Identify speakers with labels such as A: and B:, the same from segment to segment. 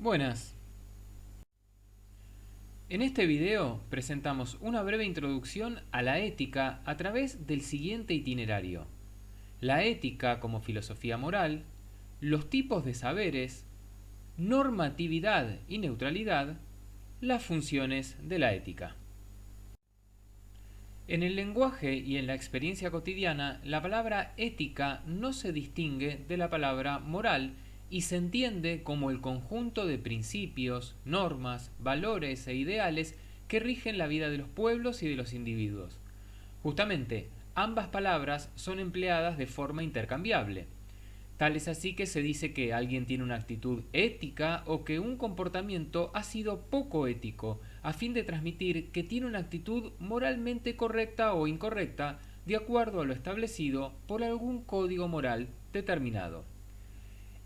A: Buenas. En este video presentamos una breve introducción a la ética a través del siguiente itinerario: la ética como filosofía moral, los tipos de saberes, normatividad y neutralidad, las funciones de la ética. En el lenguaje y en la experiencia cotidiana, la palabra ética no se distingue de la palabra moral y se entiende como el conjunto de principios, normas, valores e ideales que rigen la vida de los pueblos y de los individuos. Justamente, ambas palabras son empleadas de forma intercambiable. Tal es así que se dice que alguien tiene una actitud ética o que un comportamiento ha sido poco ético, a fin de transmitir que tiene una actitud moralmente correcta o incorrecta, de acuerdo a lo establecido por algún código moral determinado.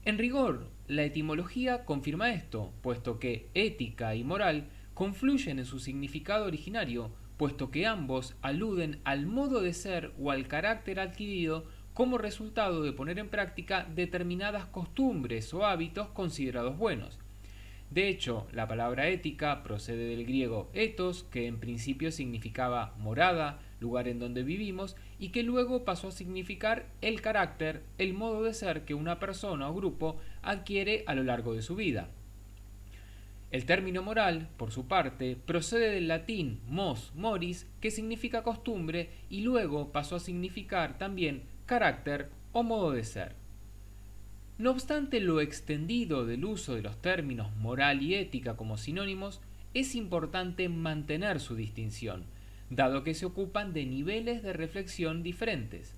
A: En rigor, la etimología confirma esto, puesto que ética y moral confluyen en su significado originario, puesto que ambos aluden al modo de ser o al carácter adquirido como resultado de poner en práctica determinadas costumbres o hábitos considerados buenos. De hecho, la palabra ética procede del griego ethos, que en principio significaba morada, lugar en donde vivimos, y que luego pasó a significar el carácter, el modo de ser que una persona o grupo adquiere a lo largo de su vida. El término moral, por su parte, procede del latín mos moris, que significa costumbre, y luego pasó a significar también carácter o modo de ser. No obstante lo extendido del uso de los términos moral y ética como sinónimos, es importante mantener su distinción, dado que se ocupan de niveles de reflexión diferentes.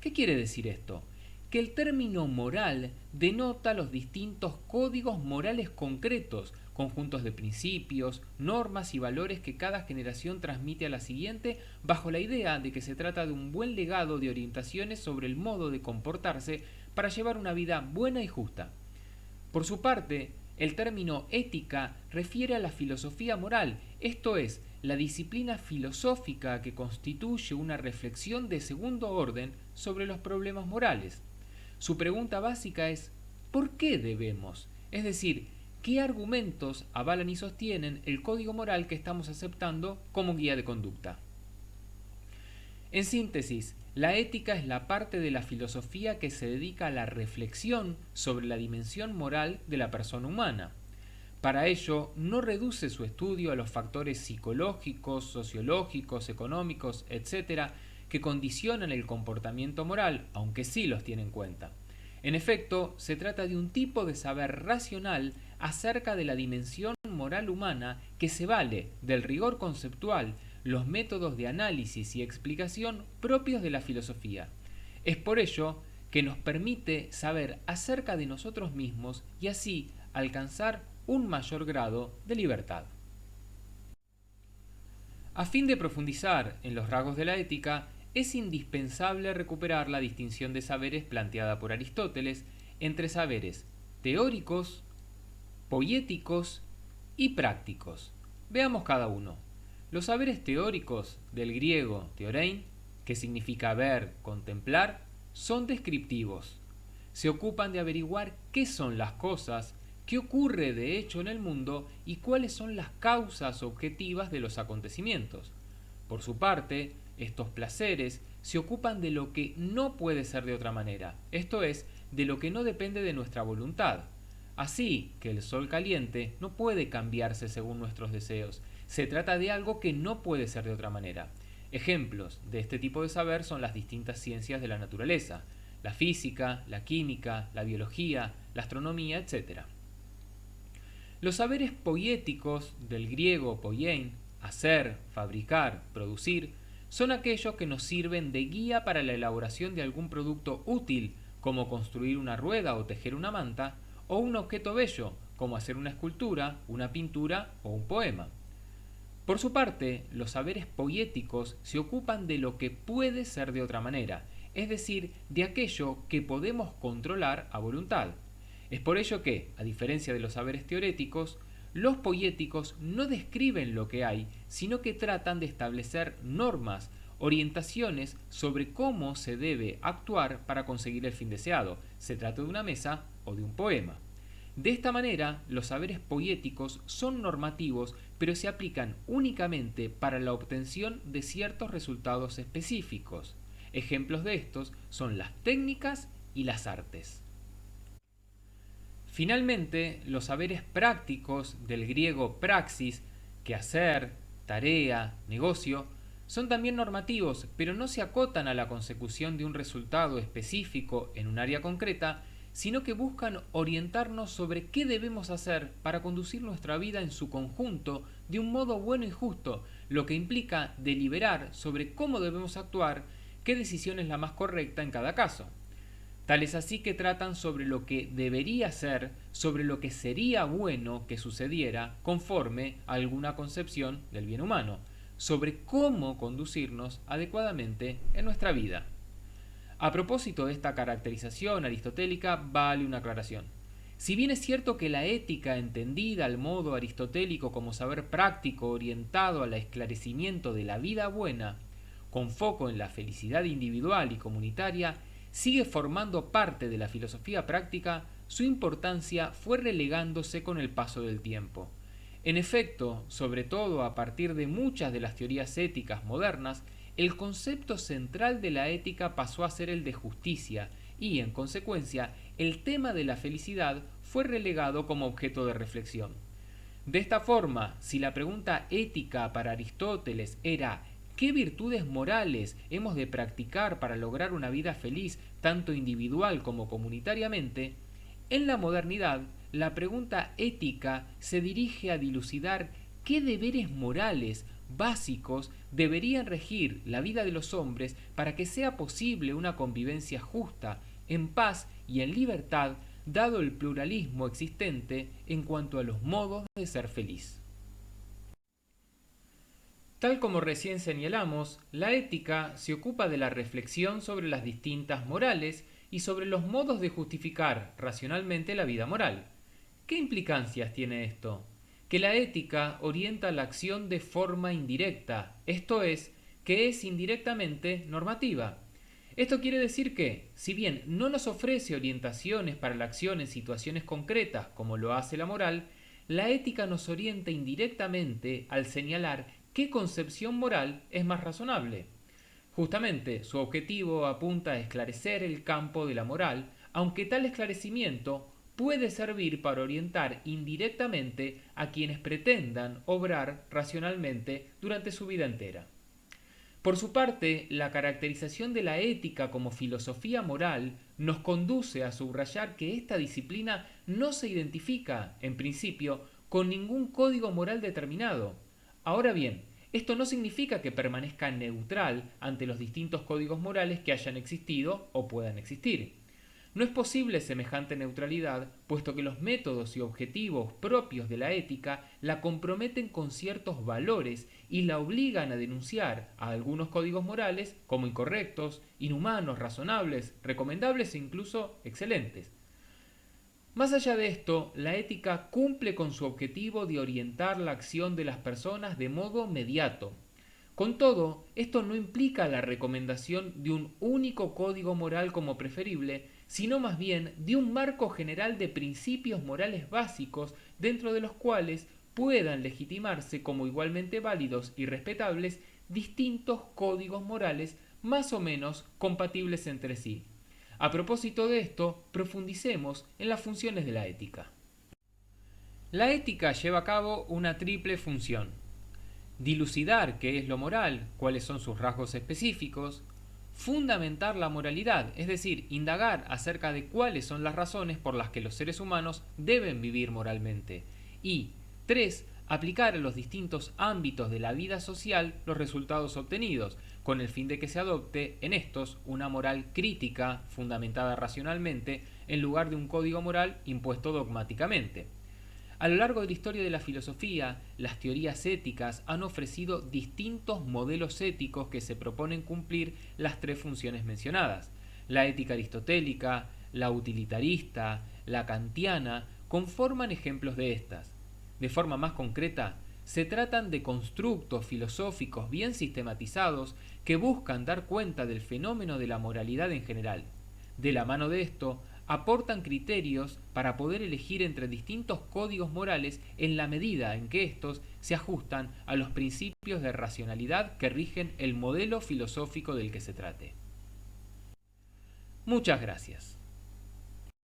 A: ¿Qué quiere decir esto? Que el término moral denota los distintos códigos morales concretos, conjuntos de principios, normas y valores que cada generación transmite a la siguiente bajo la idea de que se trata de un buen legado de orientaciones sobre el modo de comportarse para llevar una vida buena y justa. Por su parte, el término ética refiere a la filosofía moral, esto es, la disciplina filosófica que constituye una reflexión de segundo orden sobre los problemas morales. Su pregunta básica es ¿por qué debemos? Es decir, ¿qué argumentos avalan y sostienen el código moral que estamos aceptando como guía de conducta? En síntesis, la ética es la parte de la filosofía que se dedica a la reflexión sobre la dimensión moral de la persona humana. Para ello, no reduce su estudio a los factores psicológicos, sociológicos, económicos, etc., que condicionan el comportamiento moral, aunque sí los tiene en cuenta. En efecto, se trata de un tipo de saber racional acerca de la dimensión moral humana que se vale del rigor conceptual, los métodos de análisis y explicación propios de la filosofía. Es por ello que nos permite saber acerca de nosotros mismos y así alcanzar un mayor grado de libertad. A fin de profundizar en los rasgos de la ética, es indispensable recuperar la distinción de saberes planteada por Aristóteles entre saberes teóricos, poiéticos y prácticos. Veamos cada uno. Los saberes teóricos, del griego theorein, que significa ver, contemplar, son descriptivos. Se ocupan de averiguar qué son las cosas, qué ocurre de hecho en el mundo y cuáles son las causas objetivas de los acontecimientos. Por su parte, estos placeres se ocupan de lo que no puede ser de otra manera, esto es, de lo que no depende de nuestra voluntad. Así que el sol caliente no puede cambiarse según nuestros deseos, se trata de algo que no puede ser de otra manera. Ejemplos de este tipo de saber son las distintas ciencias de la naturaleza, la física, la química, la biología, la astronomía, etc. Los saberes poiéticos, del griego poiein, hacer, fabricar, producir, son aquellos que nos sirven de guía para la elaboración de algún producto útil, como construir una rueda o tejer una manta, o un objeto bello, como hacer una escultura, una pintura o un poema. Por su parte, los saberes poiéticos se ocupan de lo que puede ser de otra manera, es decir, de aquello que podemos controlar a voluntad. Es por ello que, a diferencia de los saberes teoréticos, los poiéticos no describen lo que hay, sino que tratan de establecer normas, orientaciones sobre cómo se debe actuar para conseguir el fin deseado, se trate de una mesa o de un poema. De esta manera, los saberes poéticos son normativos, pero se aplican únicamente para la obtención de ciertos resultados específicos. Ejemplos de estos son las técnicas y las artes. Finalmente, los saberes prácticos, del griego praxis, quehacer, tarea, negocio, son también normativos, pero no se acotan a la consecución de un resultado específico en un área concreta, sino que buscan orientarnos sobre qué debemos hacer para conducir nuestra vida en su conjunto de un modo bueno y justo, lo que implica deliberar sobre cómo debemos actuar, qué decisión es la más correcta en cada caso. Tal es así que tratan sobre lo que debería ser, sobre lo que sería bueno que sucediera conforme a alguna concepción del bien humano, sobre cómo conducirnos adecuadamente en nuestra vida. A propósito de esta caracterización aristotélica, vale una aclaración. Si bien es cierto que la ética entendida al modo aristotélico como saber práctico orientado al esclarecimiento de la vida buena, con foco en la felicidad individual y comunitaria, sigue formando parte de la filosofía práctica, su importancia fue relegándose con el paso del tiempo. En efecto, sobre todo a partir de muchas de las teorías éticas modernas, el concepto central de la ética pasó a ser el de justicia y, en consecuencia, el tema de la felicidad fue relegado como objeto de reflexión. De esta forma, si la pregunta ética para Aristóteles era ¿qué virtudes morales hemos de practicar para lograr una vida feliz, tanto individual como comunitariamente? En la modernidad, la pregunta ética se dirige a dilucidar qué deberes morales básicos deberían regir la vida de los hombres para que sea posible una convivencia justa, en paz y en libertad, dado el pluralismo existente en cuanto a los modos de ser feliz. Tal como recién señalamos, la ética se ocupa de la reflexión sobre las distintas morales y sobre los modos de justificar racionalmente la vida moral. ¿Qué implicancias tiene esto? Que la ética orienta la acción de forma indirecta, esto es, que es indirectamente normativa. Esto quiere decir que, si bien no nos ofrece orientaciones para la acción en situaciones concretas como lo hace la moral, la ética nos orienta indirectamente al señalar qué concepción moral es más razonable. Justamente, su objetivo apunta a esclarecer el campo de la moral, aunque tal esclarecimiento puede servir para orientar indirectamente a quienes pretendan obrar racionalmente durante su vida entera. Por su parte, la caracterización de la ética como filosofía moral nos conduce a subrayar que esta disciplina no se identifica, en principio, con ningún código moral determinado. Ahora bien, esto no significa que permanezca neutral ante los distintos códigos morales que hayan existido o puedan existir. No es posible semejante neutralidad, puesto que los métodos y objetivos propios de la ética la comprometen con ciertos valores y la obligan a denunciar a algunos códigos morales como incorrectos, inhumanos, razonables, recomendables e incluso excelentes. Más allá de esto, la ética cumple con su objetivo de orientar la acción de las personas de modo mediato. Con todo, esto no implica la recomendación de un único código moral como preferible, sino más bien de un marco general de principios morales básicos dentro de los cuales puedan legitimarse como igualmente válidos y respetables distintos códigos morales más o menos compatibles entre sí. A propósito de esto, profundicemos en las funciones de la ética. La ética lleva a cabo una triple función: dilucidar qué es lo moral, cuáles son sus rasgos específicos; fundamentar la moralidad, es decir, indagar acerca de cuáles son las razones por las que los seres humanos deben vivir moralmente; y 3. Aplicar a los distintos ámbitos de la vida social los resultados obtenidos, con el fin de que se adopte en estos una moral crítica fundamentada racionalmente en lugar de un código moral impuesto dogmáticamente. A lo largo de la historia de la filosofía, las teorías éticas han ofrecido distintos modelos éticos que se proponen cumplir las tres funciones mencionadas. La ética aristotélica, la utilitarista, la kantiana conforman ejemplos de estas. De forma más concreta, se tratan de constructos filosóficos bien sistematizados que buscan dar cuenta del fenómeno de la moralidad en general. De la mano de esto, aportan criterios para poder elegir entre distintos códigos morales en la medida en que estos se ajustan a los principios de racionalidad que rigen el modelo filosófico del que se trate. Muchas gracias.